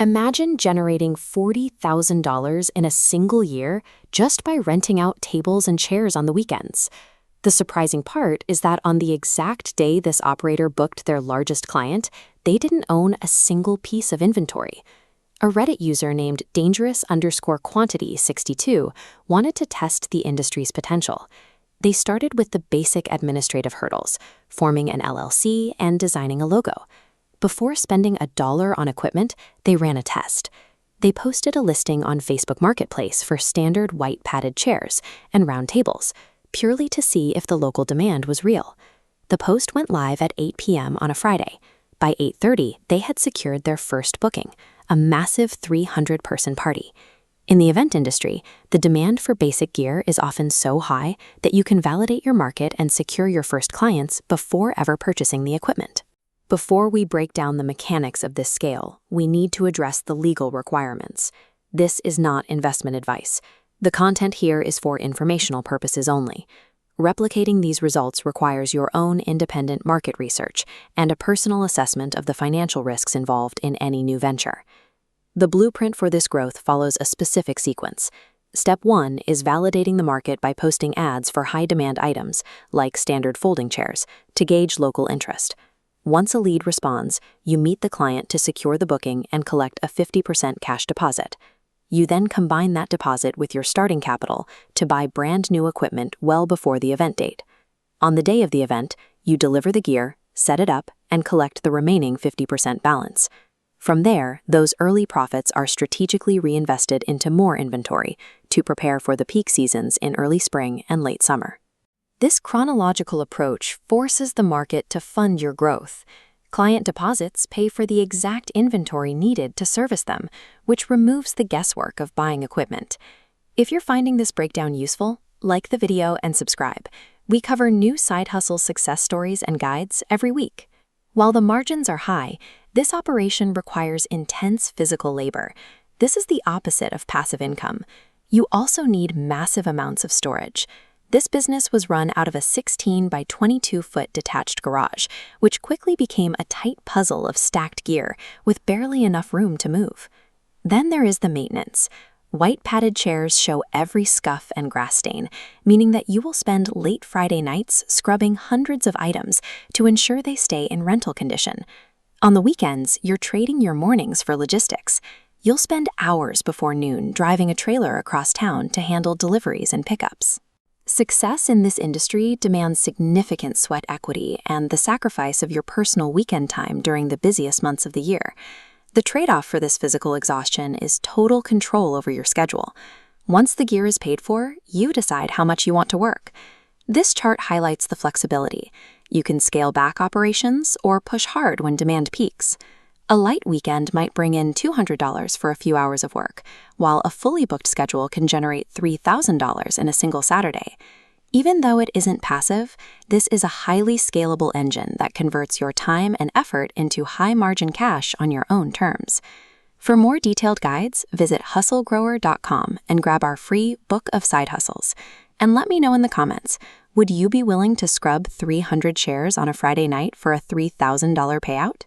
Imagine generating $40,000 in a single year just by renting out tables and chairs on the weekends. The surprising part is that on the exact day this operator booked their largest client, they didn't own a single piece of inventory. A Reddit user named dangerous_quantity62 wanted to test the industry's potential. They started with the basic administrative hurdles, forming an LLC and designing a logo. Before spending $1 on equipment, they ran a test. They posted a listing on Facebook Marketplace for standard white padded chairs and round tables, purely to see if the local demand was real. The post went live at 8 p.m. on a Friday. By 8:30, they had secured their first booking, a massive 300-person party. In the event industry, the demand for basic gear is often so high that you can validate your market and secure your first clients before ever purchasing the equipment. Before we break down the mechanics of this scale, we need to address the legal requirements. This is not investment advice. The content here is for informational purposes only. Replicating these results requires your own independent market research and a personal assessment of the financial risks involved in any new venture. The blueprint for this growth follows a specific sequence. Step 1 is validating the market by posting ads for high-demand items, like standard folding chairs, to gauge local interest. Once a lead responds, you meet the client to secure the booking and collect a 50% cash deposit. You then combine that deposit with your starting capital to buy brand new equipment well before the event date. On the day of the event, you deliver the gear, set it up, and collect the remaining 50% balance. From there, those early profits are strategically reinvested into more inventory to prepare for the peak seasons in early spring and late summer. This chronological approach forces the market to fund your growth. Client deposits pay for the exact inventory needed to service them, which removes the guesswork of buying equipment. If you're finding this breakdown useful, like the video and subscribe. We cover new side hustle success stories and guides every week. While the margins are high, this operation requires intense physical labor. This is the opposite of passive income. You also need massive amounts of storage. This business was run out of a 16 by 22-foot detached garage, which quickly became a tight puzzle of stacked gear with barely enough room to move. Then there is the maintenance. White padded chairs show every scuff and grass stain, meaning that you will spend late Friday nights scrubbing hundreds of items to ensure they stay in rental condition. On the weekends, you're trading your mornings for logistics. You'll spend hours before noon driving a trailer across town to handle deliveries and pickups. Success in this industry demands significant sweat equity and the sacrifice of your personal weekend time during the busiest months of the year. The trade-off for this physical exhaustion is total control over your schedule. Once the gear is paid for, you decide how much you want to work. This chart highlights the flexibility. You can scale back operations or push hard when demand peaks. A light weekend might bring in $200 for a few hours of work, while a fully booked schedule can generate $3,000 in a single Saturday. Even though it isn't passive, this is a highly scalable engine that converts your time and effort into high-margin cash on your own terms. For more detailed guides, visit HustleGrower.com and grab our free Book of Side Hustles. And let me know in the comments, would you be willing to scrub 300 chairs on a Friday night for a $3,000 payout?